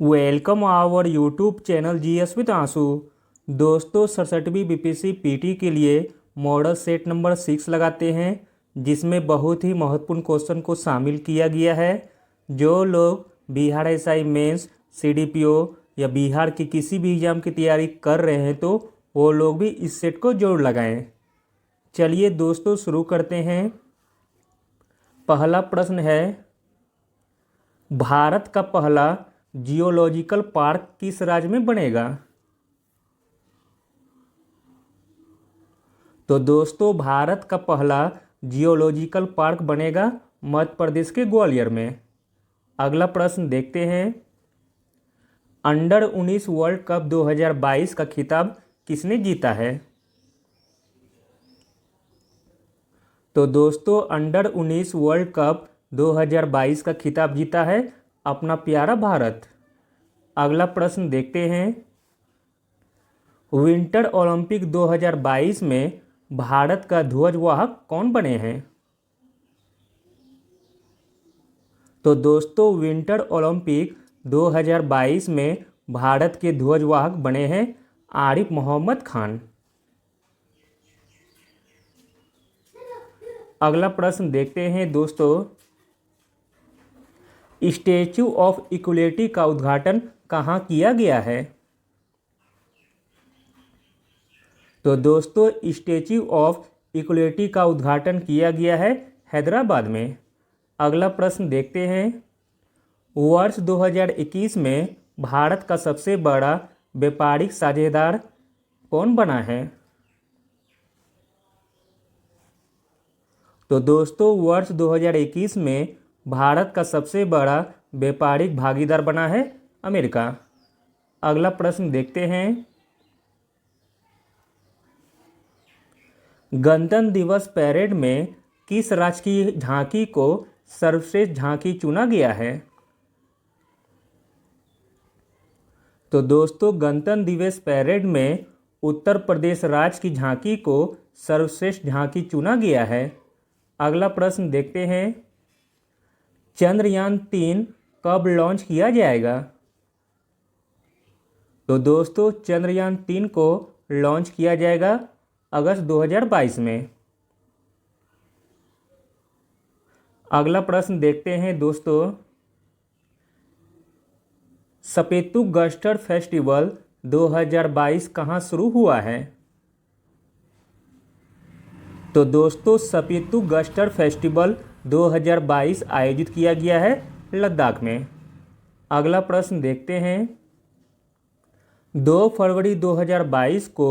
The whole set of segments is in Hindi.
Welcome our YouTube channel GS with आंसू। दोस्तों 67वीं बीपीएससी पीटी के लिए मॉडल सेट नंबर 6 लगाते हैं, जिसमें बहुत ही महत्वपूर्ण क्वेश्चन को शामिल किया गया है। जो लोग बिहार एसआई मेंस, सीडीपीओ या बिहार की किसी भी एग्जाम की तैयारी कर रहे हैं तो वो लोग भी इस सेट को जरूर लगाएं। चलिए दोस्तों शुरू करते हैं। पहला प्रश्न है, भारत का पहला जियोलॉजिकल पार्क किस राज्य में बनेगा? तो दोस्तों भारत का पहला जियोलॉजिकल पार्क बनेगा मध्य प्रदेश के ग्वालियर में। अगला प्रश्न देखते हैं। अंडर 19 वर्ल्ड कप 2022 का खिताब किसने जीता है? तो दोस्तों अंडर 19 वर्ल्ड कप 2022 का खिताब जीता है अपना प्यारा भारत। अगला प्रश्न देखते हैं। विंटर ओलंपिक 2022 में भारत का ध्वजवाहक कौन बने हैं? तो दोस्तों विंटर ओलंपिक 2022 में भारत के ध्वजवाहक बने हैं आरिफ मोहम्मद खान। अगला प्रश्न देखते हैं दोस्तों। स्टैच्यू ऑफ इक्वलिटी का उद्घाटन कहाँ किया गया है? तो दोस्तों स्टैच्यू ऑफ इक्वलिटी का उद्घाटन किया गया है हैदराबाद में। अगला प्रश्न देखते हैं। वर्ष 2021 में भारत का सबसे बड़ा व्यापारिक साझेदार कौन बना है? तो दोस्तों वर्ष 2021 में भारत का सबसे बड़ा व्यापारिक भागीदार बना है अमेरिका। अगला प्रश्न देखते हैं। गणतंत्र दिवस परेड में किस राज्य की झांकी को सर्वश्रेष्ठ झांकी चुना गया है? तो दोस्तों गणतंत्र दिवस परेड में उत्तर प्रदेश राज्य की झांकी को सर्वश्रेष्ठ झांकी चुना गया है। अगला प्रश्न देखते हैं। चंद्रयान 3 कब लॉन्च किया जाएगा? तो दोस्तों चंद्रयान 3 को लॉन्च किया जाएगा अगस्त 2022 में। अगला प्रश्न देखते हैं दोस्तों। सपेतु गस्टर फेस्टिवल 2022 कहाँ शुरू हुआ है? तो दोस्तों सपेतु गस्टर फेस्टिवल 2022 आयोजित किया गया है लद्दाख में। अगला प्रश्न देखते हैं। 2 फरवरी 2022 को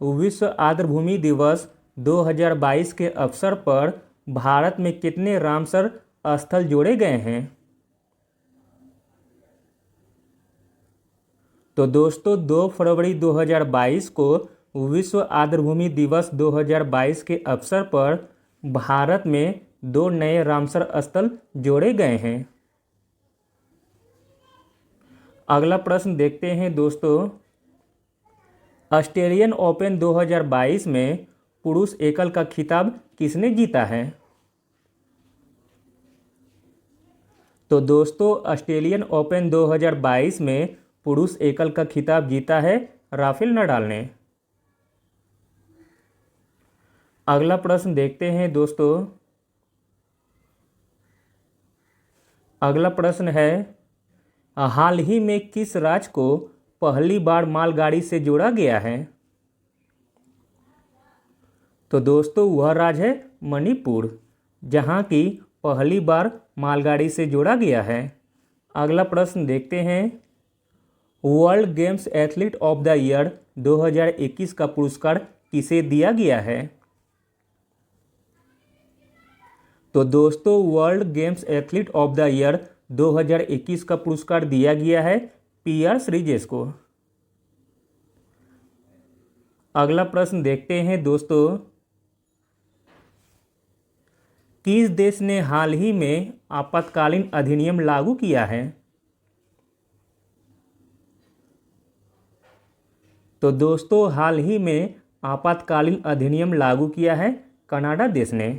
विश्व आर्द्रभूमि दिवस 2022 के अवसर पर भारत में कितने रामसर स्थल जोड़े गए हैं? तो दोस्तों 2 फरवरी 2022 को विश्व आर्द्रभूमि दिवस 2022 के अवसर पर भारत में 2 नए रामसर स्थल जोड़े गए हैं। अगला प्रश्न देखते हैं दोस्तों। ऑस्ट्रेलियन ओपन 2022 में पुरुष एकल का खिताब किसने जीता है? तो दोस्तों ऑस्ट्रेलियन ओपन 2022 में पुरुष एकल का खिताब जीता है राफेल नडाल ने। अगला प्रश्न देखते हैं दोस्तों। अगला प्रश्न है। हाल ही में किस राज्य को पहली बार मालगाड़ी से जोड़ा गया है? तो दोस्तों वह राज्य है मणिपुर, जहां की पहली बार मालगाड़ी से जोड़ा गया है। अगला प्रश्न देखते हैं। World games athlete of the year 2021 का पुरस्कार किसे दिया गया है? तो दोस्तों world games athlete of the year 2021 का पुरस्कार दिया गया है पीआर श्रीजेश को। अगला प्रश्न देखते हैं दोस्तों। किस देश ने हाल ही में आपातकालीन अधिनियम लागू किया है? तो दोस्तों हाल ही में आपातकालीन अधिनियम लागू किया है कनाडा देश ने।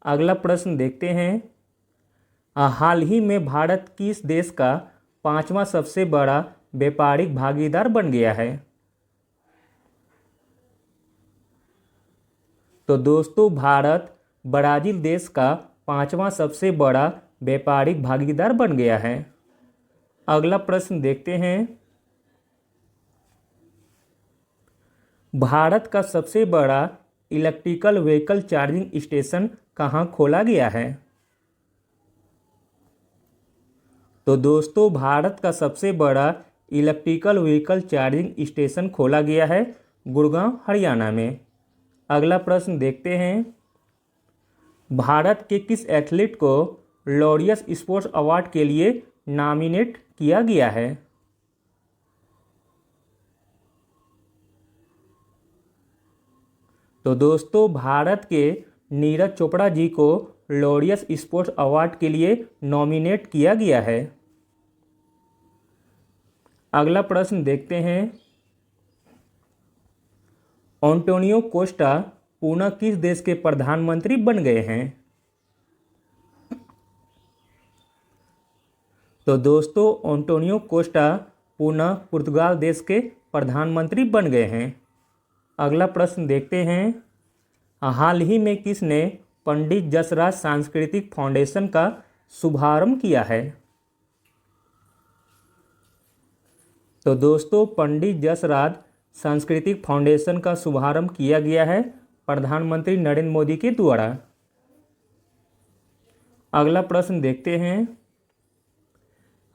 अगला प्रश्न देखते हैं। हाल ही में भारत किस देश का पांचवा सबसे बड़ा व्यापारिक भागीदार बन गया है। तो दोस्तों भारत ब्राज़ील देश का पांचवा सबसे बड़ा व्यापारिक भागीदार बन गया है। अगला प्रश्न देखते हैं। भारत का सबसे बड़ा इलेक्ट्रिकल व्हीकल चार्जिंग स्टेशन कहाँ खोला गया है? तो दोस्तों भारत का सबसे बड़ा इलेक्ट्रिकल व्हीकल चार्जिंग स्टेशन खोला गया है गुड़गांव हरियाणा में। अगला प्रश्न देखते हैं। भारत के किस एथलीट को लॉरियस स्पोर्ट्स अवार्ड के लिए नॉमिनेट किया गया है? तो दोस्तों भारत के नीरज चोपड़ा जी को लॉरियस स्पोर्ट्स अवार्ड के लिए नॉमिनेट किया गया है। अगला प्रश्न देखते हैं। एंटोनियो कोस्टा पुनः किस देश के प्रधानमंत्री बन गए हैं? तो दोस्तों एंटोनियो कोस्टा पुनः पुर्तगाल देश के प्रधानमंत्री बन गए हैं। अगला प्रश्न देखते हैं। हाल ही में किसने पंडित जसराज सांस्कृतिक फाउंडेशन का शुभारंभ किया है? तो दोस्तों पंडित जसराज सांस्कृतिक फाउंडेशन का शुभारंभ किया गया है प्रधानमंत्री नरेंद्र मोदी के द्वारा। अगला प्रश्न देखते हैं।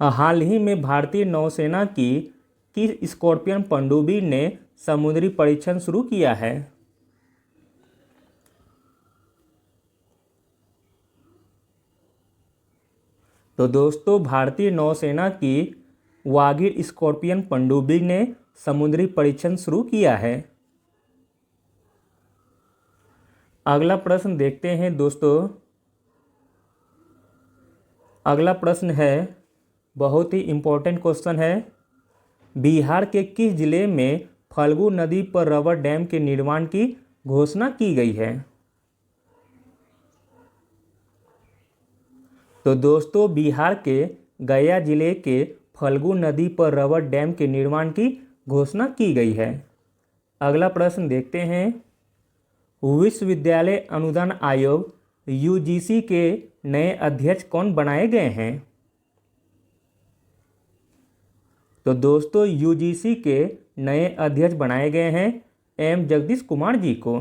हाल ही में भारतीय नौसेना की किस स्कॉर्पियन पनडुब्बी ने समुद्री परीक्षण शुरू किया है? तो दोस्तों भारतीय नौसेना की वागीर स्कॉर्पियन पनडुब्बी ने समुद्री परीक्षण शुरू किया है। अगला प्रश्न देखते हैं दोस्तों। अगला प्रश्न है, बहुत ही इम्पोर्टेंट क्वेश्चन है। बिहार के किस जिले में फल्गु नदी पर रबर डैम के निर्माण की घोषणा की गई है? तो दोस्तों बिहार के गया जिले के फल्गु नदी पर रबर डैम के निर्माण की घोषणा की गई है। अगला प्रश्न देखते हैं। विश्वविद्यालय अनुदान आयोग यूजीसी के नए अध्यक्ष कौन बनाए गए हैं? तो दोस्तों यूजीसी के नए अध्यक्ष बनाए गए हैं एम जगदीश कुमार जी को।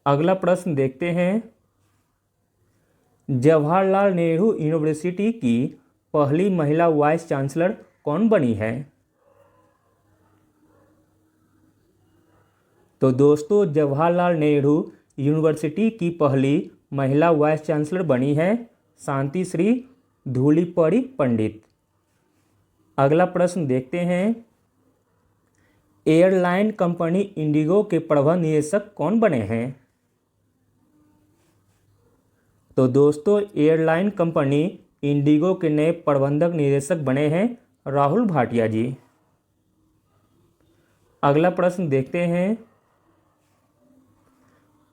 अगला प्रश्न देखते हैं। जवाहरलाल नेहरू यूनिवर्सिटी की पहली महिला वाइस चांसलर कौन बनी है? तो दोस्तों जवाहरलाल नेहरू यूनिवर्सिटी की पहली महिला वाइस चांसलर बनी है शांति श्री धूलीपड़ी पंडित। अगला प्रश्न देखते हैं। एयरलाइन कंपनी इंडिगो के प्रबंध निदेशक कौन बने हैं? तो दोस्तों एयरलाइन कंपनी इंडिगो के नए प्रबंधक निदेशक बने हैं राहुल भाटिया जी। अगला प्रश्न देखते हैं।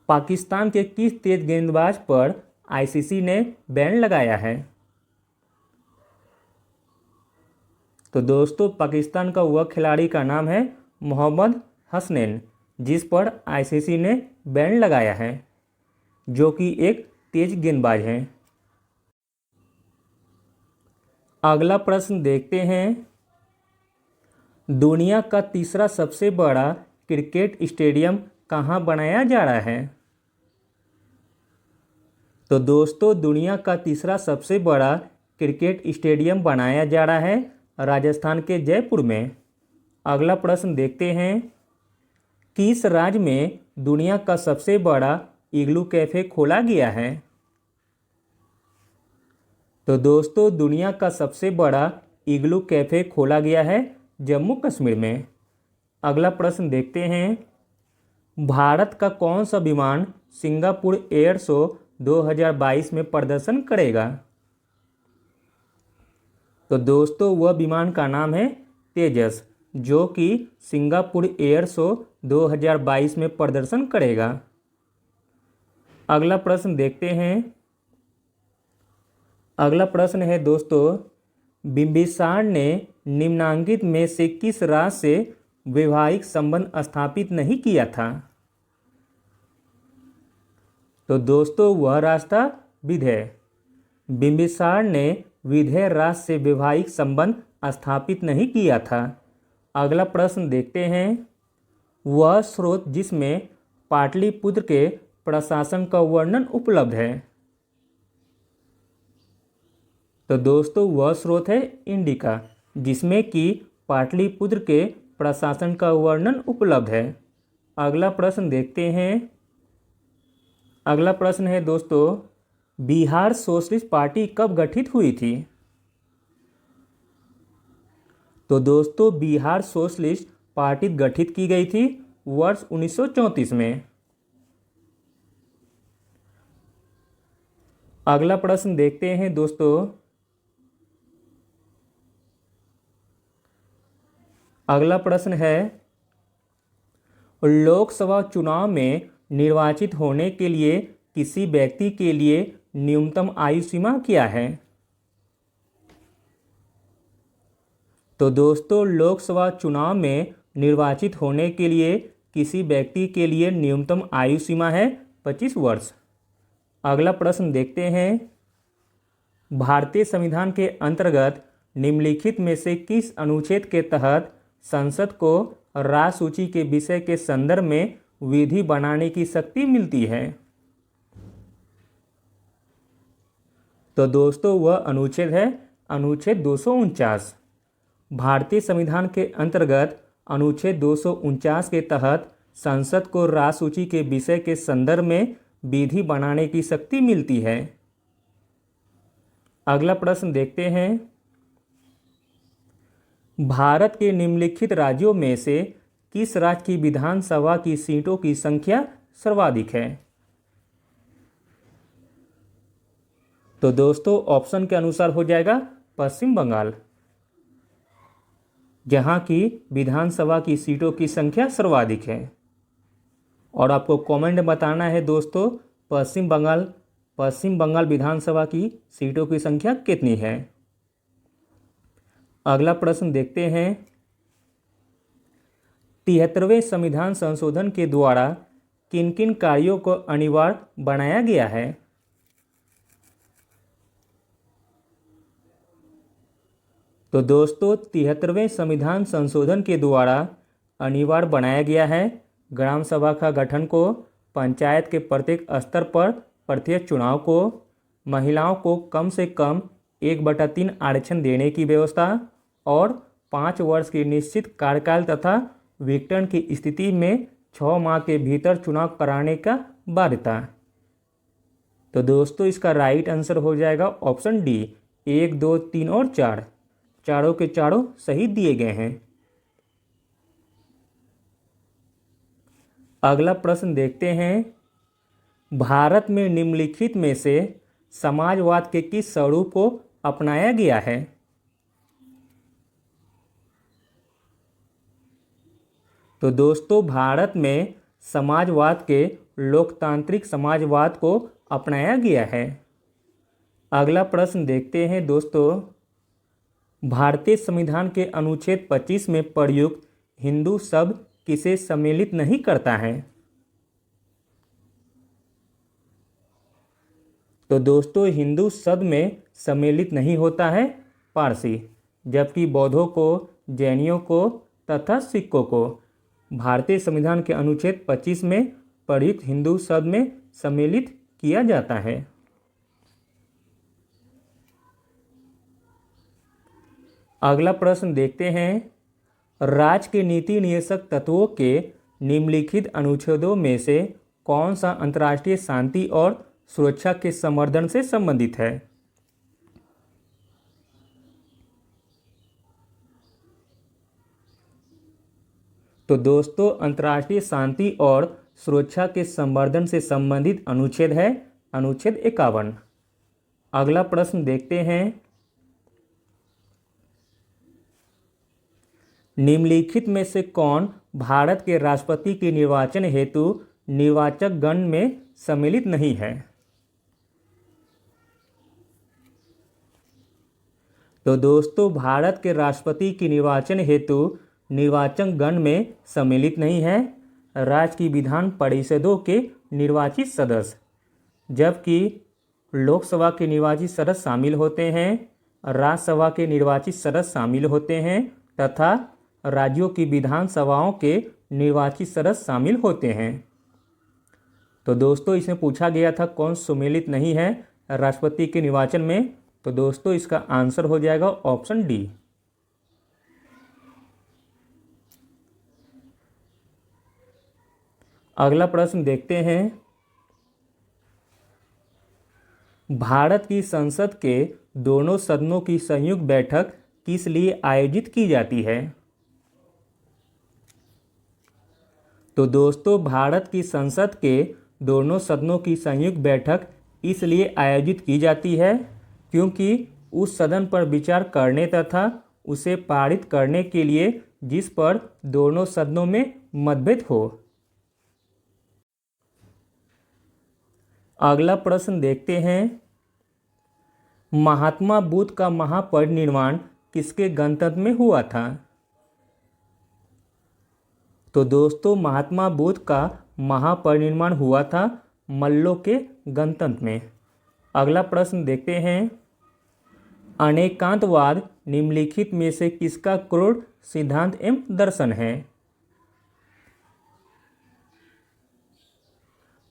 पाकिस्तान के किस तेज गेंदबाज पर आईसीसी ने बैन लगाया है? तो दोस्तों पाकिस्तान का वह खिलाड़ी का नाम है मोहम्मद हसनैन, जिस पर आईसीसी ने बैन लगाया है, जो कि एक तेज गेंदबाज हैं। अगला प्रश्न देखते हैं। दुनिया का तीसरा सबसे बड़ा क्रिकेट स्टेडियम कहाँ बनाया जा रहा है? तो दोस्तों दुनिया का तीसरा सबसे बड़ा क्रिकेट स्टेडियम बनाया जा रहा है राजस्थान के जयपुर में। अगला प्रश्न देखते हैं। किस राज्य में दुनिया का सबसे बड़ा इग्लू कैफे खोला गया है? तो दोस्तों दुनिया का सबसे बड़ा इग्लू कैफे खोला गया है जम्मू कश्मीर में। अगला प्रश्न देखते हैं। भारत का कौन सा विमान सिंगापुर एयर शो 2022 में प्रदर्शन करेगा? तो दोस्तों वह विमान का नाम है तेजस, जो कि सिंगापुर एयर शो 2022 में प्रदर्शन करेगा। अगला प्रश्न देखते हैं। अगला प्रश्न है दोस्तों, बिंबिसार ने निम्नांकित में से किस राज से वैवाहिक संबंध स्थापित नहीं किया था? तो दोस्तों वह राज था विंध्य। बिंबिसार ने विंध्य राज से वैवाहिक संबंध स्थापित नहीं किया था। अगला प्रश्न देखते हैं, वह स्रोत जिसमें पाटलिपुत्र के प्रशासन का वर्णन उपलब्ध है? तो दोस्तों वह स्रोत है इंडिका, जिसमें कि पाटलिपुत्र के प्रशासन का वर्णन उपलब्ध है। अगला प्रश्न देखते हैं। अगला प्रश्न है दोस्तों, बिहार सोशलिस्ट पार्टी कब गठित हुई थी? तो दोस्तों बिहार सोशलिस्ट पार्टी गठित की गई थी वर्ष 1934 में। अगला प्रश्न देखते हैं दोस्तों, अगला प्रश्न है, लोकसभा चुनाव में निर्वाचित होने के लिए किसी व्यक्ति के लिए न्यूनतम आयु सीमा क्या है? तो दोस्तों लोकसभा चुनाव में निर्वाचित होने के लिए किसी व्यक्ति के लिए न्यूनतम आयु सीमा है 25 वर्ष। अगला प्रश्न देखते हैं, भारतीय संविधान के अंतर्गत निम्नलिखित में से किस अनुच्छेद के तहत संसद को राजसूची के विषय के संदर्भ में विधि बनाने की शक्ति मिलती है? तो दोस्तों वह अनुच्छेद है अनुच्छेद 249। भारतीय संविधान के अंतर्गत अनुच्छेद 249 के तहत संसद को राजसूची के विषय के संदर्भ में विधि बनाने की शक्ति मिलती है। अगला प्रश्न देखते हैं, भारत के निम्नलिखित राज्यों में से किस राज्य की विधानसभा की सीटों की संख्या सर्वाधिक है? तो दोस्तों ऑप्शन के अनुसार हो जाएगा पश्चिम बंगाल, जहां की विधानसभा की सीटों की संख्या सर्वाधिक है। और आपको कमेंट में बताना है दोस्तों पश्चिम बंगाल विधानसभा की सीटों की संख्या कितनी है। अगला प्रश्न देखते हैं, 73वें संविधान संशोधन के द्वारा किन किन कार्यों को अनिवार्य बनाया गया है? तो दोस्तों 73वें संविधान संशोधन के द्वारा अनिवार्य बनाया गया है ग्राम सभा का गठन को, पंचायत के प्रत्येक स्तर पर प्रत्येक चुनाव को, महिलाओं को कम से कम 1/3 आरक्षण देने की व्यवस्था और 5 वर्ष की निश्चित कार्यकाल तथा विघटन की स्थिति में 6 माह के भीतर चुनाव कराने का बाध्यता। तो दोस्तों इसका राइट आंसर हो जाएगा ऑप्शन डी, 1, 2, 3 और 4, चारों के चारों सही दिए गए हैं। अगला प्रश्न देखते हैं, भारत में निम्नलिखित में से समाजवाद के किस स्वरूप को अपनाया गया है? तो दोस्तों भारत में समाजवाद के लोकतांत्रिक समाजवाद को अपनाया गया है। अगला प्रश्न देखते हैं दोस्तों, भारतीय संविधान के अनुच्छेद 25 में प्रयुक्त हिंदू शब्द किसे सम्मिलित नहीं करता है? तो दोस्तों हिंदू शब्द में सम्मिलित नहीं होता है पारसी, जबकि बौद्धों को, जैनियों को तथा सिखों को भारतीय संविधान के अनुच्छेद 25 में प्रयुक्त हिंदू शब्द में सम्मिलित किया जाता है। अगला प्रश्न देखते हैं, राज्य के नीति नियंत्रक तत्वों के निम्नलिखित अनुच्छेदों में से कौन सा अंतर्राष्ट्रीय शांति और सुरक्षा के संवर्धन से संबंधित है? तो दोस्तों अंतर्राष्ट्रीय शांति और सुरक्षा के संवर्धन से संबंधित अनुच्छेद है अनुच्छेद 51। अगला प्रश्न देखते हैं, निम्नलिखित में से कौन भारत के राष्ट्रपति के निर्वाचन हेतु निर्वाचक गण में सम्मिलित नहीं है? तो दोस्तों भारत के राष्ट्रपति की निर्वाचन हेतु निर्वाचन गण में सम्मिलित नहीं है राज्य की विधान परिषदों के निर्वाचित सदस्य, जबकि लोकसभा के निर्वाचित सदस्य शामिल होते हैं, राज्यसभा के निर्वाचित सदस्य शामिल होते हैं तथा राज्यों की विधानसभाओं के निर्वाचित सदस्य शामिल होते हैं। तो दोस्तों इसमें पूछा गया था कौन सम्मिलित नहीं है राष्ट्रपति के निर्वाचन में, तो दोस्तों इसका आंसर हो जाएगा ऑप्शन डी। अगला प्रश्न देखते हैं, भारत की संसद के दोनों सदनों की संयुक्त बैठक किस लिए आयोजित की जाती है? तो दोस्तों भारत की संसद के दोनों सदनों की संयुक्त बैठक इसलिए आयोजित की जाती है क्योंकि उस सदन पर विचार करने तथा उसे पारित करने के लिए जिस पर दोनों सदनों में मतभेद हो। अगला प्रश्न देखते हैं, महात्मा बुद्ध का महापरिनिर्वाण किसके गणतंत्र में हुआ था? तो दोस्तों महात्मा बुद्ध का महापरिनिर्वाण हुआ था मल्लों के गणतंत्र में। अगला प्रश्न देखते हैं, अनेकांतवाद निम्नलिखित में से किसका क्रोध सिद्धांत एवं दर्शन है?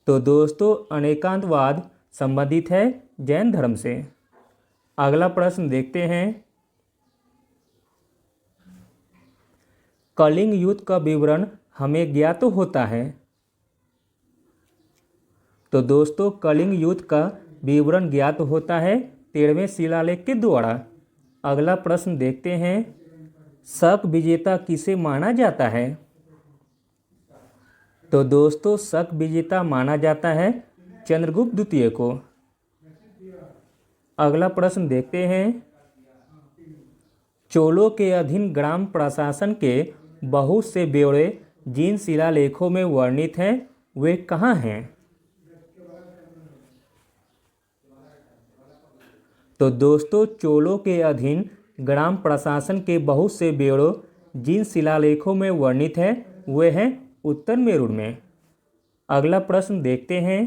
तो दोस्तों अनेकांतवाद संबंधित है जैन धर्म से। अगला प्रश्न देखते हैं, कलिंग युद्ध का विवरण हमें ज्ञात होता है? तो दोस्तों कलिंग युद्ध का विवरण ज्ञात होता है 13वें शिलालेख के द्वारा। अगला प्रश्न देखते हैं, शक विजेता किसे माना जाता है? तो दोस्तों शक विजेता माना जाता है चंद्रगुप्त द्वितीय को। अगला प्रश्न देखते हैं, चोलों के अधीन ग्राम प्रशासन के बहुत से ब्यौरे जिन शिलालेखों में वर्णित हैं वे कहाँ हैं? तो दोस्तों चोलों के अधीन ग्राम प्रशासन के बहुत से ब्यौरे जिन शिलालेखों में वर्णित है वे हैं उत्तर मेरुड़ में। अगला प्रश्न देखते हैं,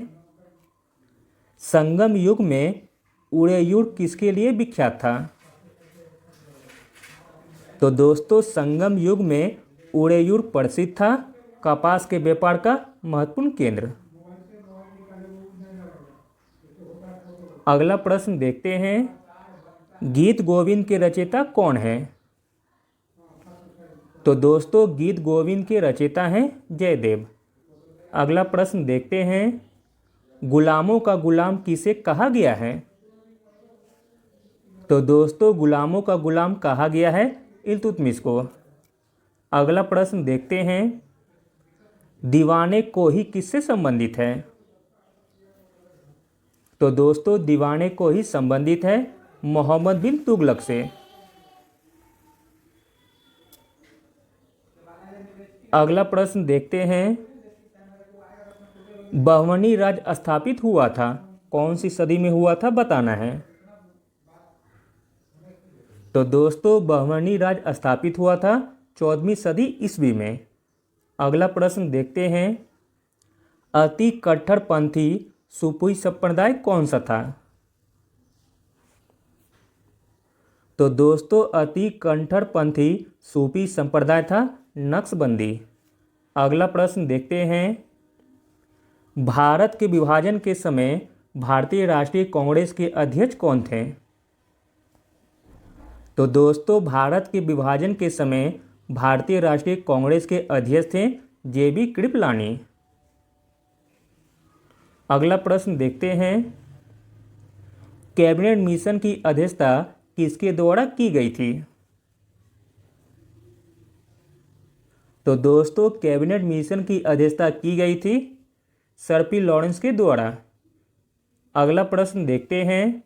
संगम युग में उरेयूर किसके लिए विख्यात था? तो दोस्तों संगम युग में उरेयूर प्रसिद्ध था कपास के व्यापार का महत्वपूर्ण केंद्र। अगला प्रश्न देखते हैं, गीत गोविंद के रचयिता कौन है? तो दोस्तों गीत गोविंद के रचयिता हैं जयदेव। अगला प्रश्न देखते हैं, गुलामों का गुलाम किसे कहा गया है? तो दोस्तों गुलामों का गुलाम कहा गया है इल्तुतमिश को। अगला प्रश्न देखते हैं, दीवाने कोही किससे संबंधित है? तो दोस्तों दीवाने कोही संबंधित है मोहम्मद बिन तुगलक से। अगला प्रश्न देखते हैं, बहमनी राज्य स्थापित हुआ था कौन सी सदी में हुआ था बताना है? तो दोस्तों बहमनी राज्य स्थापित हुआ था 14वीं सदी ईस्वी में। अगला प्रश्न देखते हैं, अति कट्टरपंथी सूफी संप्रदाय कौन सा था? तो दोस्तों अति कट्टरपंथी सूफी संप्रदाय था नक्शबंदी। अगला प्रश्न देखते हैं, भारत के विभाजन के समय भारतीय राष्ट्रीय कांग्रेस के अध्यक्ष कौन थे? तो दोस्तों भारत के विभाजन के समय भारतीय राष्ट्रीय कांग्रेस के अध्यक्ष थे जेबी कृपलानी। अगला प्रश्न देखते हैं, कैबिनेट मिशन की अध्यक्षता किसके द्वारा की गई थी? तो दोस्तों कैबिनेट मिशन की अध्यक्षता की गई थी सर पी लॉरेंस के द्वारा। अगला प्रश्न देखते हैं,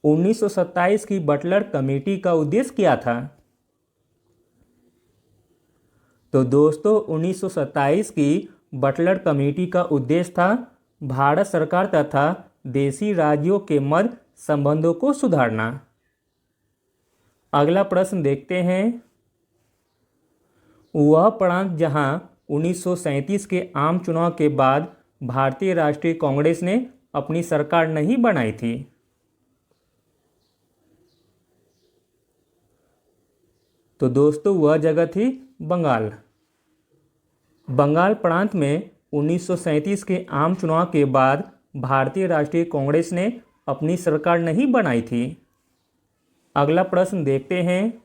1927 की बटलर कमेटी का उद्देश्य क्या था? तो दोस्तों 1927 की बटलर कमेटी का उद्देश्य था भारत सरकार तथा देशी राज्यों के मध्य संबंधों को सुधारना। अगला प्रश्न देखते हैं, वह प्रांत जहां 1937 के आम चुनाव के बाद भारतीय राष्ट्रीय कांग्रेस ने अपनी सरकार नहीं बनाई थी। तो दोस्तों वह जगह थी बंगाल। बंगाल प्रांत में 1937 के आम चुनाव के बाद भारतीय राष्ट्रीय कांग्रेस ने अपनी सरकार नहीं बनाई थी। अगला प्रश्न देखते हैं,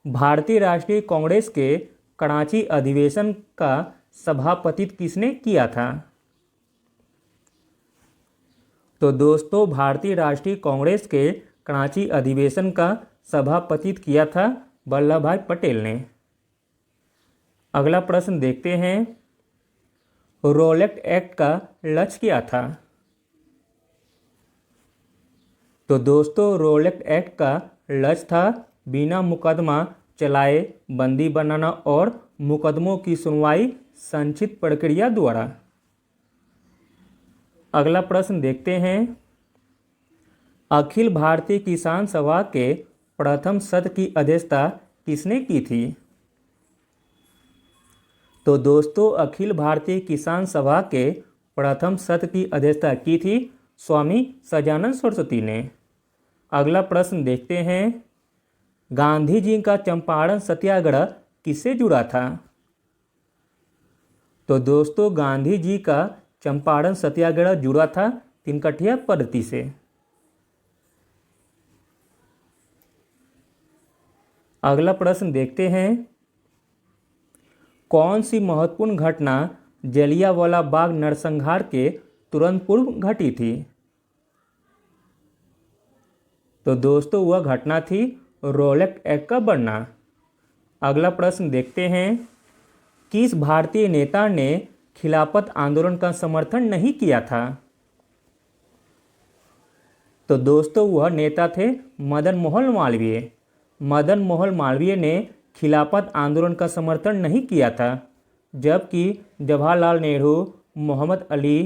भारतीय राष्ट्रीय कांग्रेस के कराची अधिवेशन का सभापतित्व किसने किया था? तो दोस्तों भारतीय राष्ट्रीय कांग्रेस के कराची अधिवेशन का सभापतित्व किया था वल्लभ भाई पटेल ने। अगला प्रश्न देखते हैं, रोलेट एक्ट का लक्ष्य क्या था? तो दोस्तों रोलेट एक्ट का लक्ष्य था बिना मुकदमा चलाए बंदी बनाना और मुकदमों की सुनवाई संक्षिप्त प्रक्रिया द्वारा। अगला प्रश्न देखते हैं, अखिल भारतीय किसान सभा के प्रथम सत्र की अध्यक्षता किसने की थी? तो दोस्तों अखिल भारतीय किसान सभा के प्रथम सत्र की अध्यक्षता की थी स्वामी सजानंद सरस्वती ने। अगला प्रश्न देखते हैं, गांधी जी का चंपारण सत्याग्रह किससे जुड़ा था? तो दोस्तों गांधी जी का चंपारण सत्याग्रह जुड़ा था तिनकठिया पद्धति से। अगला प्रश्न देखते हैं, कौन सी महत्वपूर्ण घटना जलियांवाला बाग नरसंहार के तुरंत पूर्व घटी थी? तो दोस्तों वह घटना थी रोलेट एक्ट का बनना। अगला प्रश्न देखते हैं, किस भारतीय नेता ने खिलाफत आंदोलन का समर्थन नहीं किया था? तो दोस्तों वह नेता थे मदन मोहन मालवीय। मदन मोहन मालवीय ने खिलाफत आंदोलन का समर्थन नहीं किया था, जबकि जवाहरलाल नेहरू, मोहम्मद अली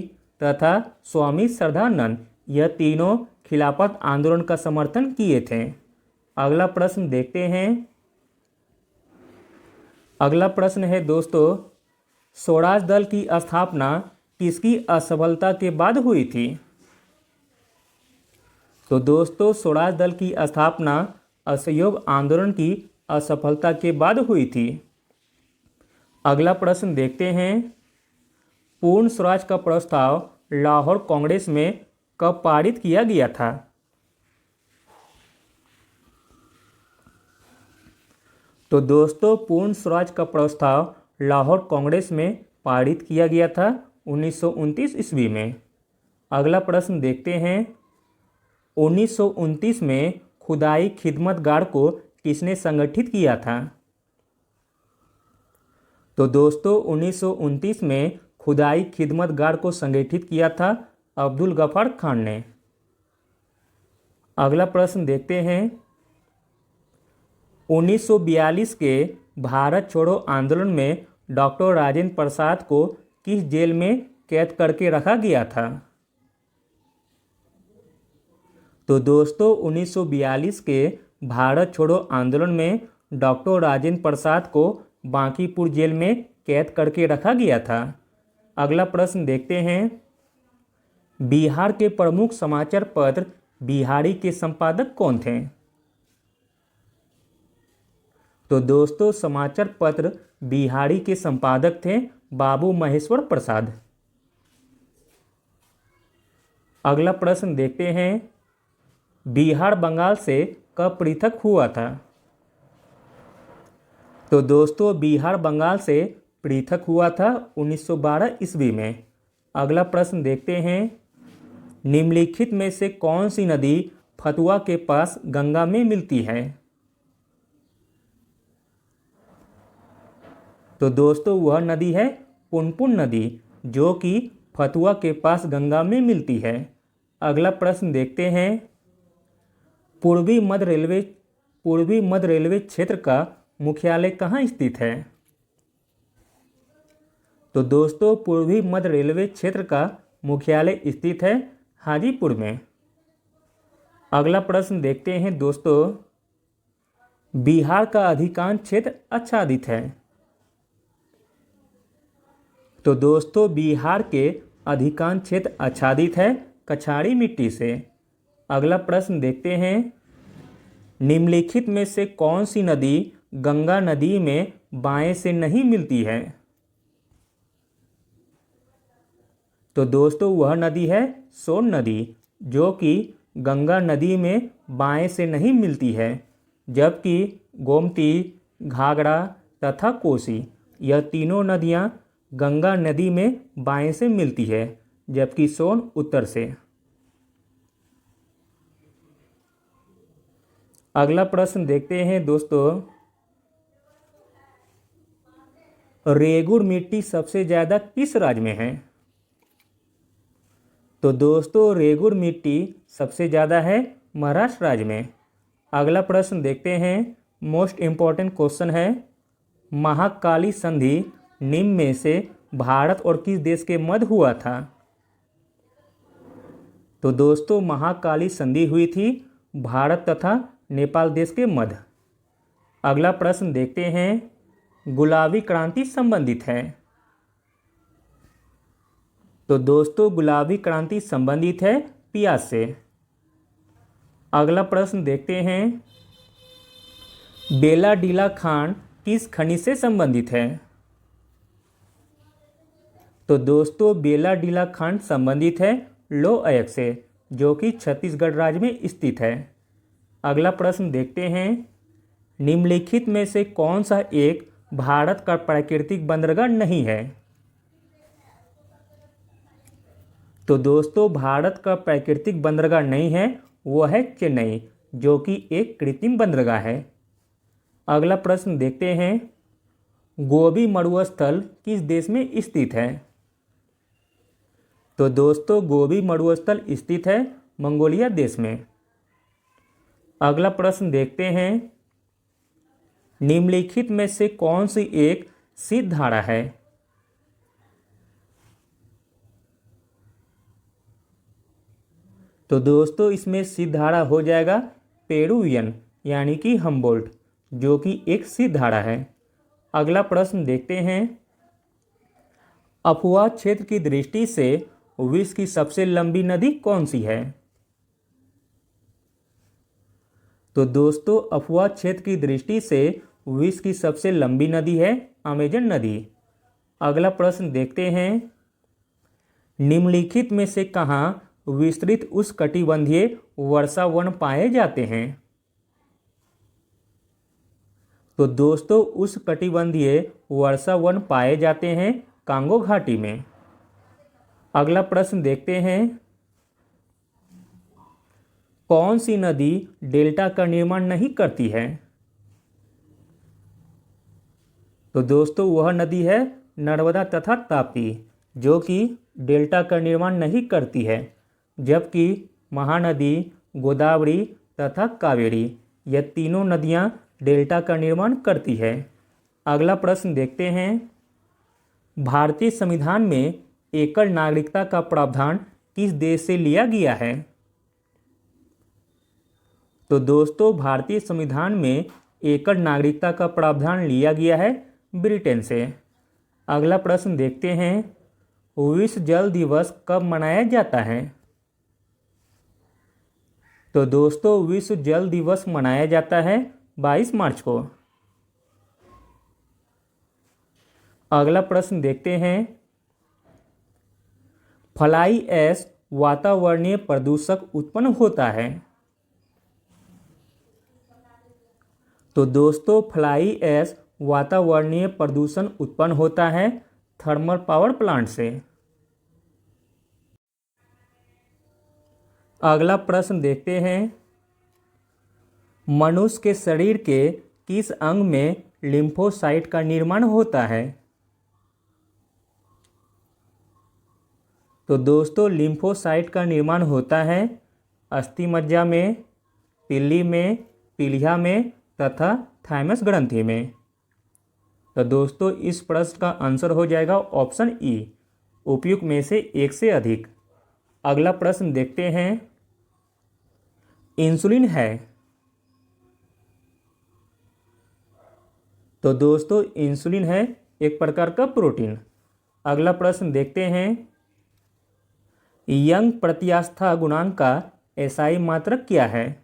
तथा स्वामी श्रद्धानंद यह तीनों खिलाफत आंदोलन का समर्थन किए थे। अगला प्रश्न देखते हैं, अगला प्रश्न है दोस्तों, स्वराज दल की स्थापना किसकी असफलता के बाद हुई थी? तो दोस्तों स्वराज दल की स्थापना असहयोग आंदोलन की असफलता के बाद हुई थी। अगला प्रश्न देखते हैं, पूर्ण स्वराज का प्रस्ताव लाहौर कांग्रेस में कब पारित किया गया था? तो दोस्तों पूर्ण स्वराज का प्रस्ताव लाहौर कांग्रेस में पारित किया गया था 1929 ईस्वी में। अगला प्रश्न देखते हैं, 1929 में खुदाई खिदमत गार्ड को किसने संगठित किया था? तो दोस्तों 1929 में खुदाई खिदमत गार्ड को संगठित किया था अब्दुल गफार खान ने। अगला प्रश्न देखते हैं, 1942 के भारत छोड़ो आंदोलन में डॉक्टर राजेंद्र प्रसाद को किस जेल में कैद करके रखा गया था? तो दोस्तों 1942 के भारत छोड़ो आंदोलन में डॉक्टर राजेंद्र प्रसाद को बांकीपुर जेल में कैद करके रखा गया था। अगला प्रश्न देखते हैं, बिहार के प्रमुख समाचार पत्र बिहारी के संपादक कौन थे? तो दोस्तों समाचार पत्र बिहारी के संपादक थे बाबू महेश्वर प्रसाद। अगला प्रश्न देखते हैं, बिहार बंगाल से कब पृथक हुआ था? तो दोस्तों बिहार बंगाल से पृथक हुआ था 1912 ईस्वी में। अगला प्रश्न देखते हैं, निम्नलिखित में से कौन सी नदी फतुआ के पास गंगा में मिलती है? तो दोस्तों वह नदी है पुनपुन नदी, जो कि फतुआ के पास गंगा में मिलती है। अगला प्रश्न देखते हैं, पूर्वी मध्य रेलवे क्षेत्र का मुख्यालय कहाँ स्थित है? तो दोस्तों पूर्वी मध्य रेलवे क्षेत्र का मुख्यालय स्थित है हाजीपुर में। अगला प्रश्न देखते हैं दोस्तों, बिहार का अधिकांश क्षेत्र आच्छादित है। तो दोस्तों बिहार के अधिकांश क्षेत्र आच्छादित है कछाड़ी मिट्टी से। अगला प्रश्न देखते हैं, निम्नलिखित में से कौन सी नदी गंगा नदी में बाएं से नहीं मिलती है? तो दोस्तों वह नदी है सोन नदी, जो कि गंगा नदी में बाएं से नहीं मिलती है, जबकि गोमती, घाघरा तथा कोसी यह तीनों नदियां गंगा नदी में बाएं से मिलती है, जबकि सोन उत्तर से। अगला प्रश्न देखते हैं दोस्तों, रेगुड़ मिट्टी सबसे ज़्यादा किस राज्य में है? तो दोस्तों रेगुड़ मिट्टी सबसे ज़्यादा है महाराष्ट्र राज्य में। अगला प्रश्न देखते हैं, मोस्ट इम्पॉर्टेंट क्वेश्चन है, महाकाली संधि निम्न में से भारत और किस देश के मध्य हुआ था? तो दोस्तों महाकाली संधि हुई थी भारत तथा नेपाल देश के मध्य। अगला प्रश्न देखते हैं, गुलाबी क्रांति संबंधित है। तो दोस्तों गुलाबी क्रांति संबंधित है पियाज से। अगला प्रश्न देखते हैं, बेला डीला खांड किस खनिज से संबंधित है? तो दोस्तों बेला डीला खांड संबंधित है लौह अयस्क से, जो कि छत्तीसगढ़ राज्य में स्थित है। अगला प्रश्न देखते हैं, निम्नलिखित में से कौन सा एक भारत का प्राकृतिक बंदरगाह नहीं है? तो दोस्तों भारत का प्राकृतिक बंदरगाह नहीं है, वो है चेन्नई, जो कि एक कृत्रिम बंदरगाह है। अगला प्रश्न देखते हैं, गोबी मरुस्थल किस देश में स्थित है? तो दोस्तों गोबी मरुस्थल स्थित है मंगोलिया देश में। अगला प्रश्न देखते हैं, निम्नलिखित में से कौन सी एक सिद्ध धारा है? तो दोस्तों इसमें सिद्ध धारा हो जाएगा पेरुवियन यानी कि हम्बोल्ट, जो कि एक सिद्ध धारा है। अगला प्रश्न देखते हैं, अफुआ क्षेत्र की दृष्टि से विश्व की सबसे लंबी नदी कौन सी है? तो दोस्तों अफुआ क्षेत्र की दृष्टि से विश्व की सबसे लंबी नदी है अमेजन नदी। अगला प्रश्न देखते हैं, निम्नलिखित में से कहाँ विस्तृत उष्णकटिबंधीय वर्षा वन पाए जाते हैं? तो दोस्तों उष्णकटिबंधीय वर्षा वन पाए जाते हैं कांगो घाटी में। अगला प्रश्न देखते हैं, कौन सी नदी डेल्टा का निर्माण नहीं करती है? तो दोस्तों वह नदी है नर्मदा तथा ताप्ती, जो कि डेल्टा का निर्माण नहीं करती है, जबकि महानदी, गोदावरी तथा कावेरी यह तीनों नदियां डेल्टा का निर्माण करती है। अगला प्रश्न देखते हैं, भारतीय संविधान में एकल नागरिकता का प्रावधान किस देश से लिया गया है? तो दोस्तों भारतीय संविधान में एकल नागरिकता का प्रावधान लिया गया है ब्रिटेन से। अगला प्रश्न देखते हैं, विश्व जल दिवस कब मनाया जाता है? तो दोस्तों विश्व जल दिवस मनाया जाता है 22 मार्च को। अगला प्रश्न देखते हैं, फ्लाई ऐश वातावरणीय प्रदूषक उत्पन्न होता है? तो दोस्तों फ्लाई ऐश वातावरणीय प्रदूषण उत्पन्न होता है थर्मल पावर प्लांट से। अगला प्रश्न देखते हैं, मनुष्य के शरीर के किस अंग में लिम्फोसाइट का निर्माण होता है? तो दोस्तों लिम्फोसाइट का निर्माण होता है अस्थिमज्जा में, तिल्ली में, पीलिया में तथा थाइमस ग्रंथि में। तो दोस्तों इस प्रश्न का आंसर हो जाएगा ऑप्शन ई, उपयुक्त में से एक से अधिक। अगला प्रश्न देखते हैं, इंसुलिन है तो दोस्तों इंसुलिन है एक प्रकार का प्रोटीन। अगला प्रश्न देखते हैं, यंग प्रत्यास्था गुणांक का एसआई मात्रक क्या है?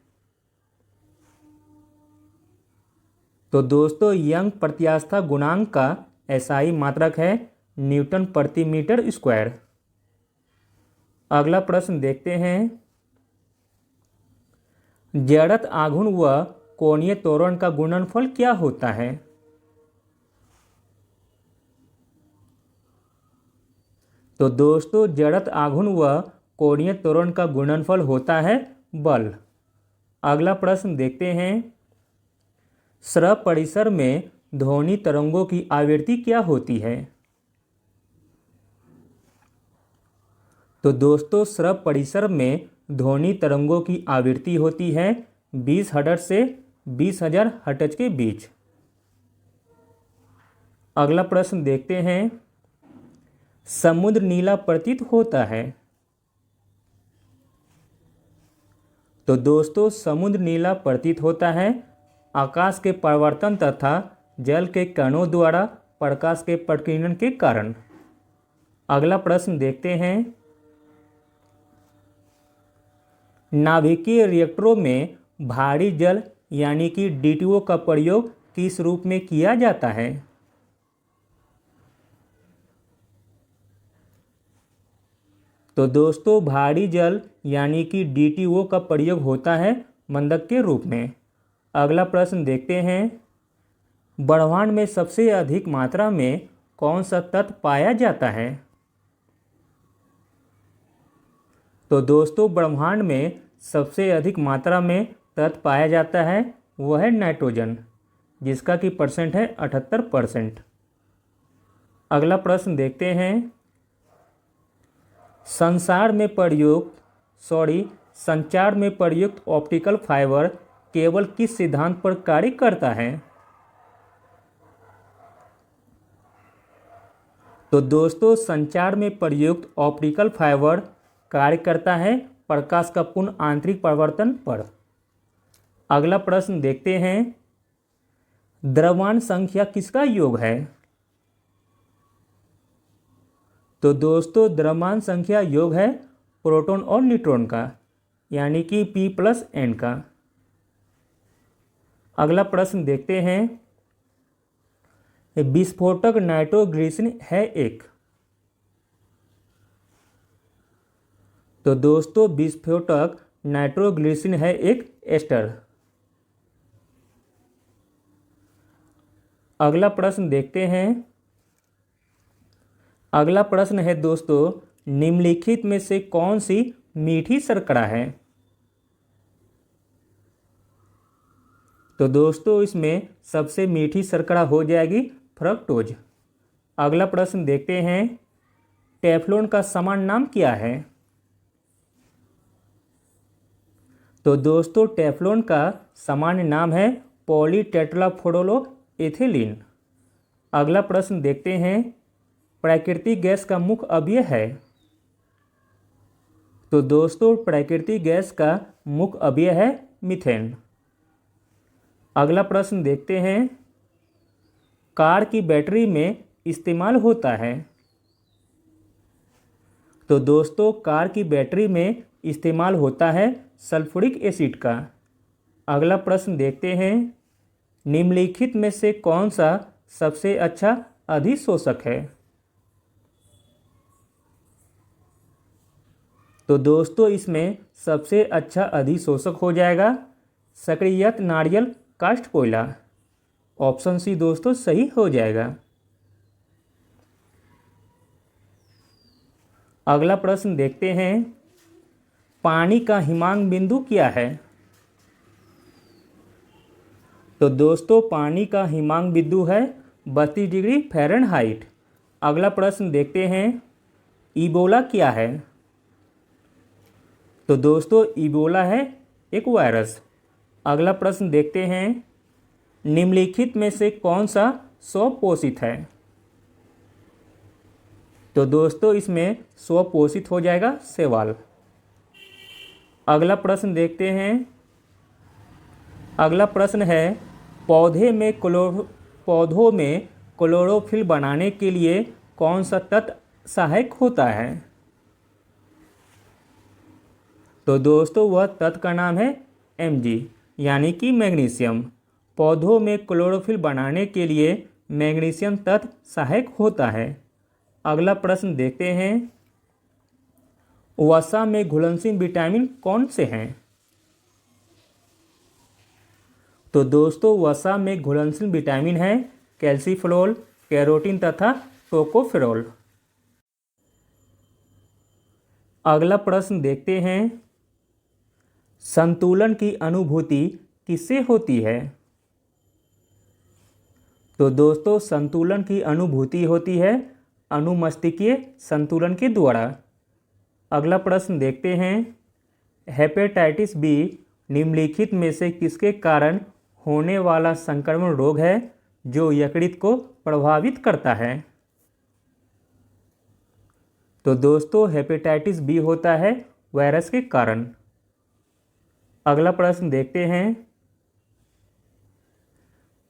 तो दोस्तों यंग प्रत्यास्था गुणांक का एसआई मात्रक है न्यूटन प्रति मीटर स्क्वायर। अगला प्रश्न देखते हैं, जड़त्व आघूर्ण व कोणीय त्वरण का गुणनफल क्या होता है? तो दोस्तों जड़त्व आघूर्ण व कोणीय त्वरण का गुणनफल होता है बल। अगला प्रश्न देखते हैं, स्रव परिसर में ध्वनि तरंगों की आवृत्ति क्या होती है? तो दोस्तों स्रव परिसर में ध्वनि तरंगों की आवृत्ति होती है 20 हर्ट्ज से 20,000 हर्ट्ज के बीच। अगला प्रश्न देखते हैं, समुद्र नीला प्रतीत होता है? तो दोस्तों समुद्र नीला प्रतीत होता है आकाश के परावर्तन तथा जल के कणों द्वारा प्रकाश के प्रकीर्णन के कारण। अगला प्रश्न देखते हैं, नाभिकीय रिएक्टरों में भारी जल यानी कि डीटीओ का प्रयोग किस रूप में किया जाता है? तो दोस्तों भारी जल यानी कि डीटीओ का प्रयोग होता है मंदक के रूप में। अगला प्रश्न देखते हैं, ब्रह्मांड में सबसे अधिक मात्रा में कौन सा तत्व पाया जाता है? तो दोस्तों ब्रह्मांड में सबसे अधिक मात्रा में तत्व पाया जाता है वह है नाइट्रोजन, जिसका कि परसेंट है 78%। अगला प्रश्न देखते हैं, संचार में प्रयुक्त ऑप्टिकल फाइबर केवल किस सिद्धांत पर कार्य करता है? तो दोस्तों संचार में प्रयुक्त ऑप्टिकल फाइबर कार्य करता है प्रकाश का पूर्ण आंतरिक परावर्तन पर। अगला प्रश्न देखते हैं, द्रव्यमान संख्या किसका योग है? तो दोस्तों द्रव्यमान संख्या योग है प्रोटॉन और न्यूट्रॉन का, यानी कि P+N का। अगला प्रश्न देखते हैं, विस्फोटक नाइट्रोग्लिसरीन है एक? तो दोस्तों विस्फोटक नाइट्रोग्लिसरीन है एक एस्टर। अगला प्रश्न देखते हैं, अगला प्रश्न है दोस्तों, निम्नलिखित में से कौन सी मीठी शर्करा है? तो दोस्तों इसमें सबसे मीठी शर्करा हो जाएगी फ्रक्टोज। अगला प्रश्न देखते हैं, टेफ्लॉन का सामान्य नाम क्या है? तो दोस्तों टेफ्लॉन का सामान्य नाम है पॉलीटेट्राफ्लोरोएथिलीन। अगला प्रश्न देखते हैं, प्राकृतिक गैस का मुख्य अवयव है? तो दोस्तों प्राकृतिक गैस का मुख्य अवयव है मीथेन। अगला प्रश्न देखते हैं, कार की बैटरी में इस्तेमाल होता है? तो दोस्तों कार की बैटरी में इस्तेमाल होता है सल्फ्यूरिक एसिड का। अगला प्रश्न देखते हैं, निम्नलिखित में से कौन सा सबसे अच्छा अधिशोषक है? तो दोस्तों इसमें सबसे अच्छा अधिशोषक हो जाएगा सक्रियत नारियल काष्ठ कोयला। ऑप्शन सी दोस्तों सही हो जाएगा। अगला प्रश्न देखते हैं, पानी का हिमांक बिंदु क्या है? तो दोस्तों पानी का हिमांक बिंदु है 32 डिग्री फ़ारेनहाइट। अगला प्रश्न देखते हैं, इबोला क्या है? तो दोस्तों इबोला है एक वायरस। अगला प्रश्न देखते हैं, निम्नलिखित में से कौन सा स्वपोषित है? तो दोस्तों इसमें स्वपोषित हो जाएगा शैवाल। अगला प्रश्न देखते हैं, अगला प्रश्न है, पौधे में पौधों में क्लोरोफिल बनाने के लिए कौन सा तत्व सहायक होता है? तो दोस्तों वह तत्व का नाम है Mg यानी कि मैग्नीशियम। पौधों में क्लोरोफिल बनाने के लिए मैग्नीशियम तत्व सहायक होता है। अगला प्रश्न देखते हैं, वसा में घुलनशील विटामिन कौन से हैं? तो दोस्तों वसा में घुलनशील विटामिन है कैल्सीफेरॉल, कैरोटीन तथा टोकोफेरॉल। अगला प्रश्न देखते हैं, संतुलन की अनुभूति किससे होती है? तो दोस्तों संतुलन की अनुभूति होती है अनुमस्तिष्कीय संतुलन के द्वारा। अगला प्रश्न देखते हैं, हेपेटाइटिस बी निम्नलिखित में से किसके कारण होने वाला संक्रमण रोग है जो यकृत को प्रभावित करता है? तो दोस्तों हेपेटाइटिस बी होता है वायरस के कारण। अगला प्रश्न देखते हैं,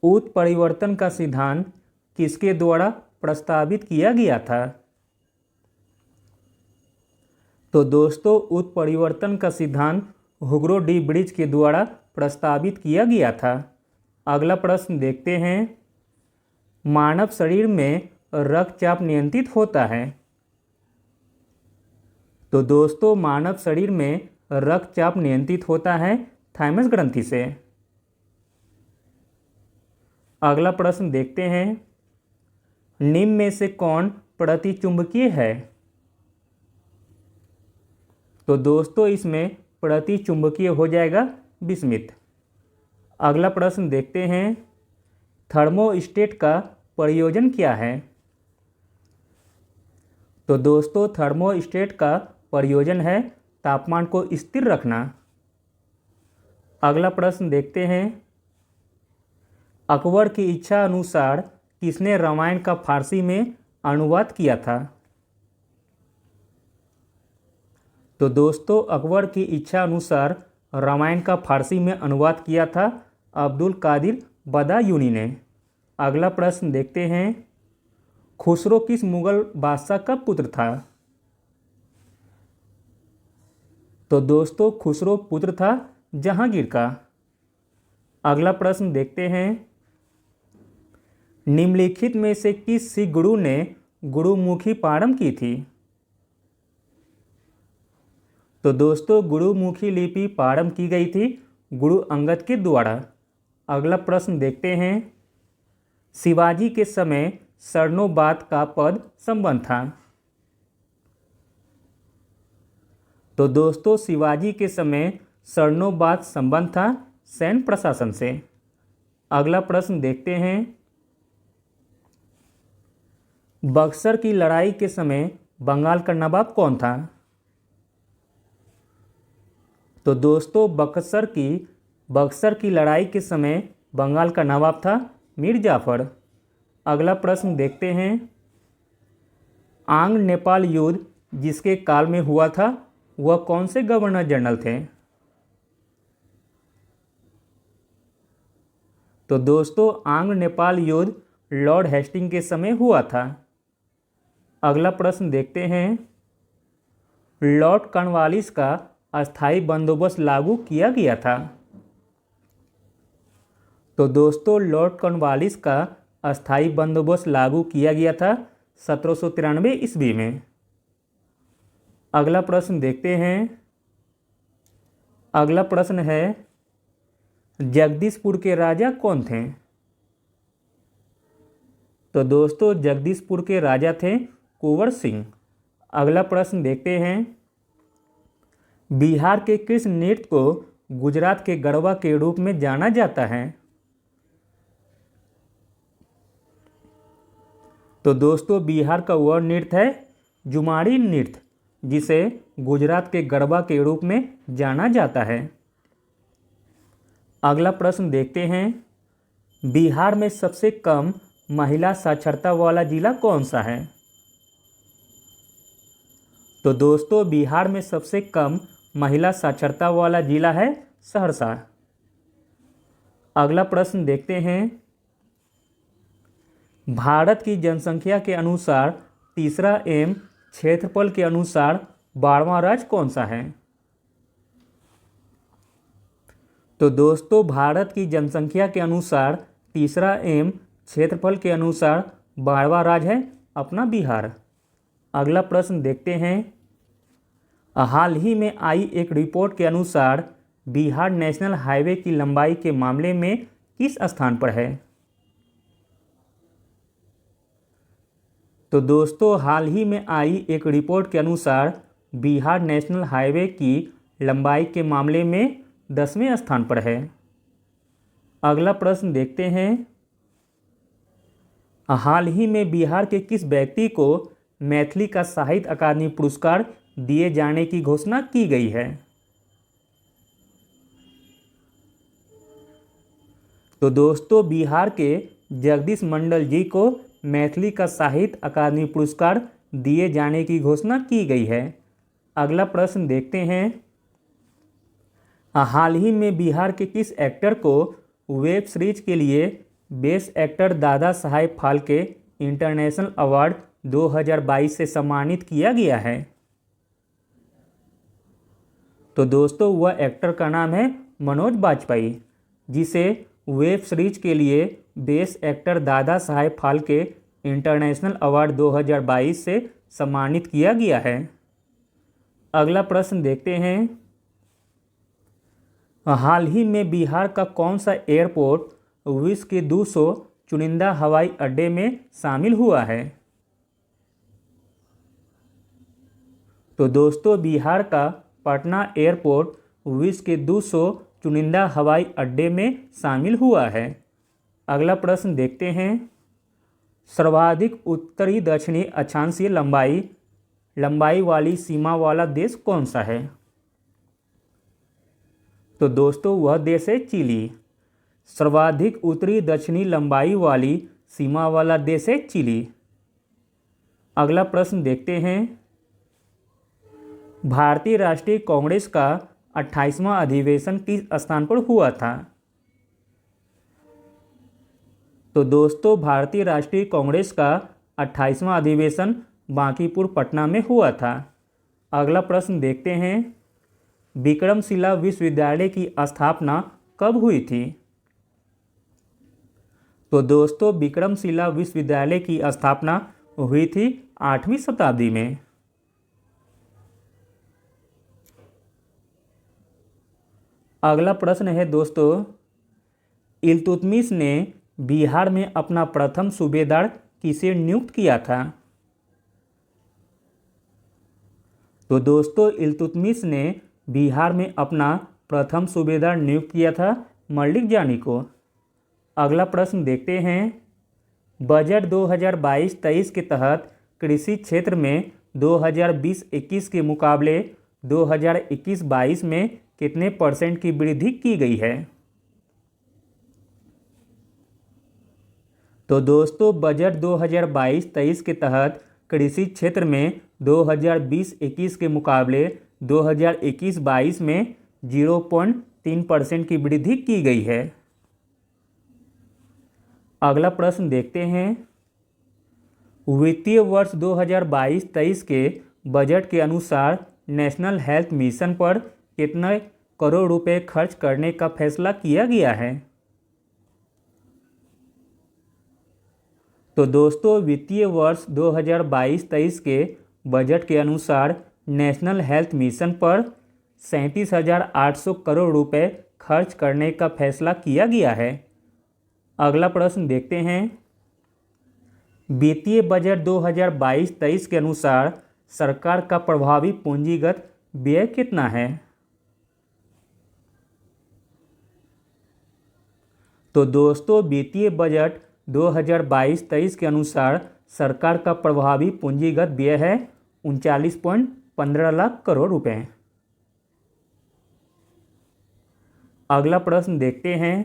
उत्परिवर्तन का सिद्धांत किसके द्वारा प्रस्तावित किया गया था? तो दोस्तों उत्परिवर्तन का सिद्धांत हुगो डी ब्रिज के द्वारा प्रस्तावित किया गया था। अगला प्रश्न देखते हैं, मानव शरीर में रक्तचाप नियंत्रित होता है? तो दोस्तों मानव शरीर में रक्तचाप नियंत्रित होता है थाइमस ग्रंथि से। अगला प्रश्न देखते हैं, निम्न में से कौन प्रतिचुंबकीय है? तो दोस्तों इसमें प्रतिचुंबकीय हो जाएगा बिस्मिथ। अगला प्रश्न देखते हैं, थर्मोस्टेट का प्रयोजन क्या है? तो दोस्तों थर्मोस्टेट का प्रयोजन है तापमान को स्थिर रखना। अगला प्रश्न देखते हैं, अकबर की इच्छा अनुसार किसने रामायण का फारसी में अनुवाद किया था? तो दोस्तों अकबर की इच्छा अनुसार रामायण का फारसी में अनुवाद किया था अब्दुल कादिर बदायूनी ने। अगला प्रश्न देखते हैं, खुसरो किस मुगल बादशाह का पुत्र था? तो दोस्तों खुसरो पुत्र था जहांगीर का। अगला प्रश्न देखते हैं, निम्नलिखित में से किस सिख गुरु ने गुरुमुखी प्रारंभ की थी? तो दोस्तों गुरुमुखी लिपि प्रारंभ की गई थी गुरु अंगद के द्वारा। अगला प्रश्न देखते हैं, शिवाजी के समय शरणोबाद का पद संबंध था? तो दोस्तों शिवाजी के समय शरणोबाद संबंध था सैन्य प्रशासन से। अगला प्रश्न देखते हैं, बक्सर की लड़ाई के समय बंगाल का नवाब कौन था? तो दोस्तों बक्सर की लड़ाई के समय बंगाल का नवाब था मीर जाफर। अगला प्रश्न देखते हैं, आंग्ल नेपाल युद्ध जिसके काल में हुआ था वह कौन से गवर्नर जनरल थे? तो दोस्तों आंग्ल नेपाल युद्ध लॉर्ड हेस्टिंग के समय हुआ था। अगला प्रश्न देखते हैं, लॉर्ड कॉर्नवालिस का अस्थायी बंदोबस्त लागू किया गया था? तो दोस्तों लॉर्ड कॉर्नवालिस का अस्थायी बंदोबस्त लागू किया गया था 1793 ईस्वी में। अगला प्रश्न देखते हैं, अगला प्रश्न है, जगदीशपुर के राजा कौन थे? तो दोस्तों जगदीशपुर के राजा थे कुंवर सिंह। अगला प्रश्न देखते हैं, बिहार के किस नृत्य को गुजरात के गरबा के रूप में जाना जाता है? तो दोस्तों बिहार का वह नृत्य है जुमाड़ी नृत्य, जिसे गुजरात के गरबा के रूप में जाना जाता है। अगला प्रश्न देखते हैं, बिहार में सबसे कम महिला साक्षरता वाला जिला कौन सा है? तो दोस्तों बिहार में सबसे कम महिला साक्षरता वाला जिला है सहरसा। अगला प्रश्न देखते हैं, भारत की जनसंख्या के अनुसार तीसरा एवं क्षेत्रफल के अनुसार 12वां राज्य कौन सा है? तो दोस्तों भारत की जनसंख्या के अनुसार तीसरा एवं क्षेत्रफल के अनुसार 12वां राज्य है अपना बिहार। अगला प्रश्न देखते हैं। हाल ही में आई एक रिपोर्ट के अनुसार बिहार नेशनल हाईवे की लंबाई के मामले में किस स्थान पर है? तो दोस्तों हाल ही में आई एक रिपोर्ट के अनुसार बिहार नेशनल हाईवे की लंबाई के मामले में 10वें स्थान पर है। अगला प्रश्न देखते हैं। हाल ही में बिहार के किस व्यक्ति को मैथिली का साहित्य अकादमी पुरस्कार दिए जाने की घोषणा की गई है? तो दोस्तों बिहार के जगदीश मंडल जी को मैथिली का साहित्य अकादमी पुरस्कार दिए जाने की घोषणा की गई है। अगला प्रश्न देखते हैं। हाल ही में बिहार के किस एक्टर को वेब सीरीज के लिए best actor Dada Saheb Phalke international award 2022 से सम्मानित किया गया है? तो दोस्तों वह एक्टर का नाम है मनोज बाजपेयी, जिसे वेब सीरीज के लिए best actor Dada Saheb Phalke international award 2022 से सम्मानित किया गया है। अगला प्रश्न देखते हैं। हाल ही में बिहार का कौन सा एयरपोर्ट विश्व के 200 चुनिंदा हवाई अड्डे में शामिल हुआ है? तो दोस्तों बिहार का पटना एयरपोर्ट विश्व के 200 चुनिंदा हवाई अड्डे में शामिल हुआ है। अगला प्रश्न देखते हैं। सर्वाधिक उत्तरी दक्षिणी अक्षांशीय लंबाई वाली सीमा वाला देश कौन सा है? तो दोस्तों वह देश है चिली। सर्वाधिक उत्तरी दक्षिणी लंबाई वाली सीमा वाला देश है चिली। अगला प्रश्न देखते हैं। भारतीय राष्ट्रीय कांग्रेस का 28वां अधिवेशन किस स्थान पर हुआ था? तो दोस्तों भारतीय राष्ट्रीय कांग्रेस का 28वां अधिवेशन बांकीपुर पटना में हुआ था। अगला प्रश्न देखते हैं। विक्रमशिला विश्वविद्यालय की स्थापना कब हुई थी? तो दोस्तों विक्रमशिला विश्वविद्यालय की स्थापना हुई थी 8वीं शताब्दी में। अगला प्रश्न है दोस्तों। इल्तुतमिश ने बिहार में अपना प्रथम सूबेदार किसे नियुक्त किया था? तो दोस्तों इल्तुतमिश ने बिहार में अपना प्रथम सूबेदार नियुक्त किया था मलिक जानी को। अगला प्रश्न देखते हैं। बजट 2022-23 के तहत कृषि क्षेत्र में 2020-21 के मुकाबले 2021-22 में कितने % की वृद्धि की गई है? तो दोस्तों बजट 2022-23 के तहत कृषि क्षेत्र में 2020-21 के मुकाबले 2021-22 में 0.3% की वृद्धि की गई है। अगला प्रश्न देखते हैं। वित्तीय वर्ष 2022-23 के बजट के अनुसार नेशनल हेल्थ मिशन पर कितने करोड़ रुपए खर्च करने का फैसला किया गया है? तो दोस्तों वित्तीय वर्ष 2022-23 के बजट के अनुसार नेशनल हेल्थ मिशन पर 37,800 करोड़ रुपए खर्च करने का फैसला किया गया है। अगला प्रश्न देखते हैं। वित्तीय बजट 2022-23 के अनुसार सरकार का प्रभावी पूंजीगत व्यय कितना है? तो दोस्तों वित्तीय बजट 2022-23 के अनुसार सरकार का प्रभावी पूंजीगत व्यय है 39.15 लाख करोड़ रुपए। अगला प्रश्न देखते हैं।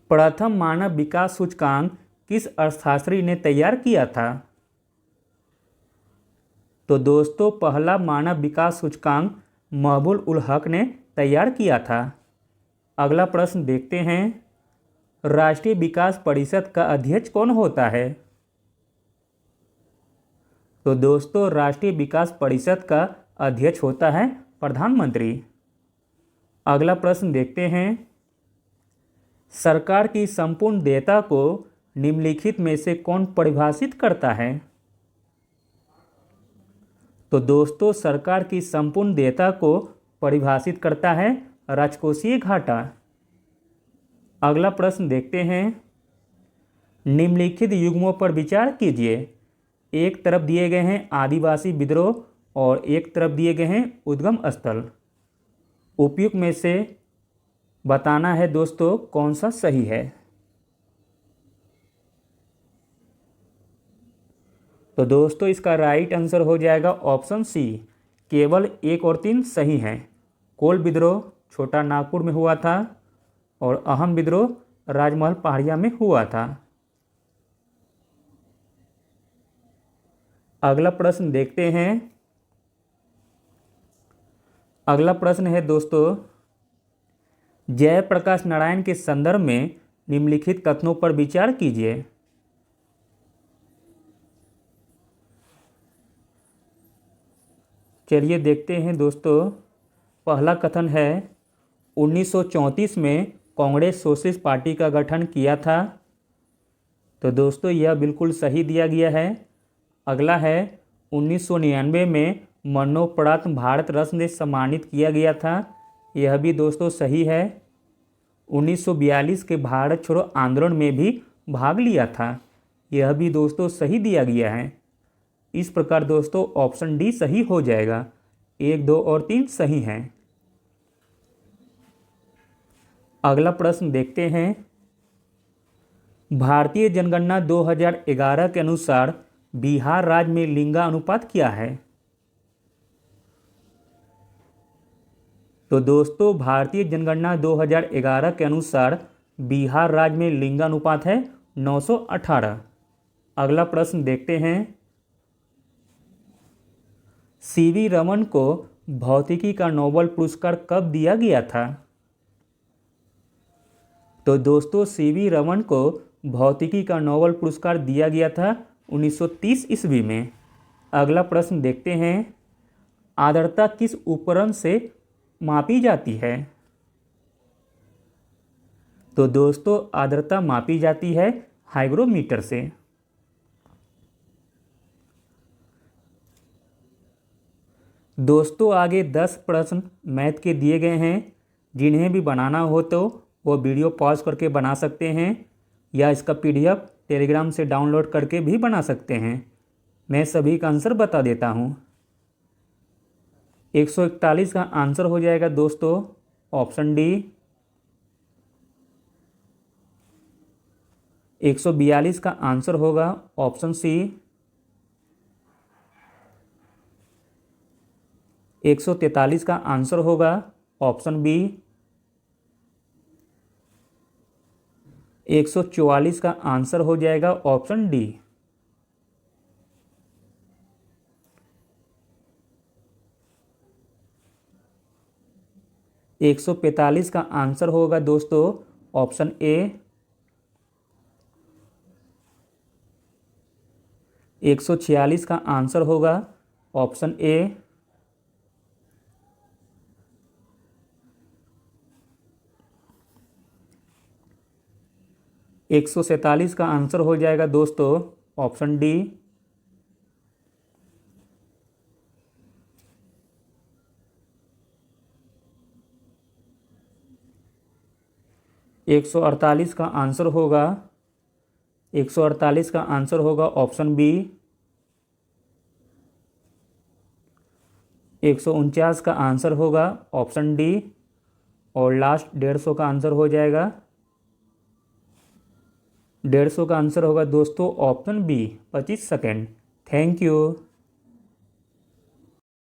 प्रथम मानव विकास सूचकांक किस अर्थशास्त्री ने तैयार किया था? तो दोस्तों पहला मानव विकास सूचकांक महबूब उल हक ने तैयार किया था। अगला प्रश्न देखते हैं। राष्ट्रीय विकास परिषद का अध्यक्ष कौन होता है? तो दोस्तों राष्ट्रीय विकास परिषद का अध्यक्ष होता है प्रधानमंत्री। अगला प्रश्न देखते हैं। सरकार की संपूर्ण देयता को निम्नलिखित में से कौन परिभाषित करता है? तो दोस्तों सरकार की संपूर्ण देयता को परिभाषित करता है राजकोषीय घाटा। अगला प्रश्न देखते हैं। निम्नलिखित युग्मों पर विचार कीजिए। एक तरफ दिए गए हैं आदिवासी विद्रोह और एक तरफ दिए गए हैं उद्गम स्थल। उपयुक्त में से बताना है दोस्तों कौन सा सही है। तो दोस्तों इसका राइट आंसर हो जाएगा ऑप्शन सी, केवल 1 और 3 सही हैं। कोल विद्रोह छोटा नागपुर में हुआ था और अहम विद्रोह राजमहल पहाड़िया में हुआ था। अगला प्रश्न देखते हैं। अगला प्रश्न है दोस्तों, जयप्रकाश नारायण के संदर्भ में निम्नलिखित कथनों पर विचार कीजिए। चलिए देखते हैं दोस्तों। पहला कथन है 1934 में कांग्रेस सोशलिस्ट पार्टी का गठन किया था। तो दोस्तों यह बिल्कुल सही दिया गया है। अगला है 1999 में मरणोपरांत भारत रत्न से सम्मानित किया गया था। यह भी दोस्तों सही है। 1942 के भारत छोड़ो आंदोलन में भी भाग लिया था। यह भी दोस्तों सही दिया गया है। इस प्रकार दोस्तों ऑप्शन डी सही हो जाएगा। 1, 2 और 3 सही हैं। अगला प्रश्न देखते हैं। भारतीय जनगणना 2011 के अनुसार बिहार राज्य में लिंगानुपात क्या है? तो दोस्तों भारतीय जनगणना 2011 के अनुसार बिहार राज्य में लिंगानुपात है 918। अगला प्रश्न देखते हैं। सीवी रमन को भौतिकी का नोबेल पुरस्कार कब दिया गया था? तो दोस्तों सीवी रमन को भौतिकी का नोबेल पुरस्कार दिया गया था 1930 ईस्वी में। अगला प्रश्न देखते हैं। आर्द्रता किस उपकरण से मापी जाती है? तो दोस्तों आर्द्रता मापी जाती है हाइग्रोमीटर से। दोस्तों आगे 10 प्रश्न मैथ के दिए गए हैं। जिन्हें भी बनाना हो तो वो वीडियो पॉज करके बना सकते हैं या इसका पीडीएफ टेलीग्राम से डाउनलोड करके भी बना सकते हैं। मैं सभी का आंसर बता देता हूँ। 141 का आंसर हो जाएगा दोस्तों ऑप्शन डी। 142 का आंसर होगा ऑप्शन सी। 143 का आंसर होगा ऑप्शन बी। 144 का आंसर हो जाएगा ऑप्शन डी। 145 का आंसर होगा दोस्तों ऑप्शन ए। 146 का आंसर होगा ऑप्शन ए। 147 का आंसर हो जाएगा दोस्तों ऑप्शन डी। 148 का आंसर होगा 148 का आंसर होगा ऑप्शन बी। 149 का आंसर होगा ऑप्शन डी। और लास्ट 150 का आंसर हो जाएगा 150 का आंसर होगा दोस्तों option B 25 second. Thank you.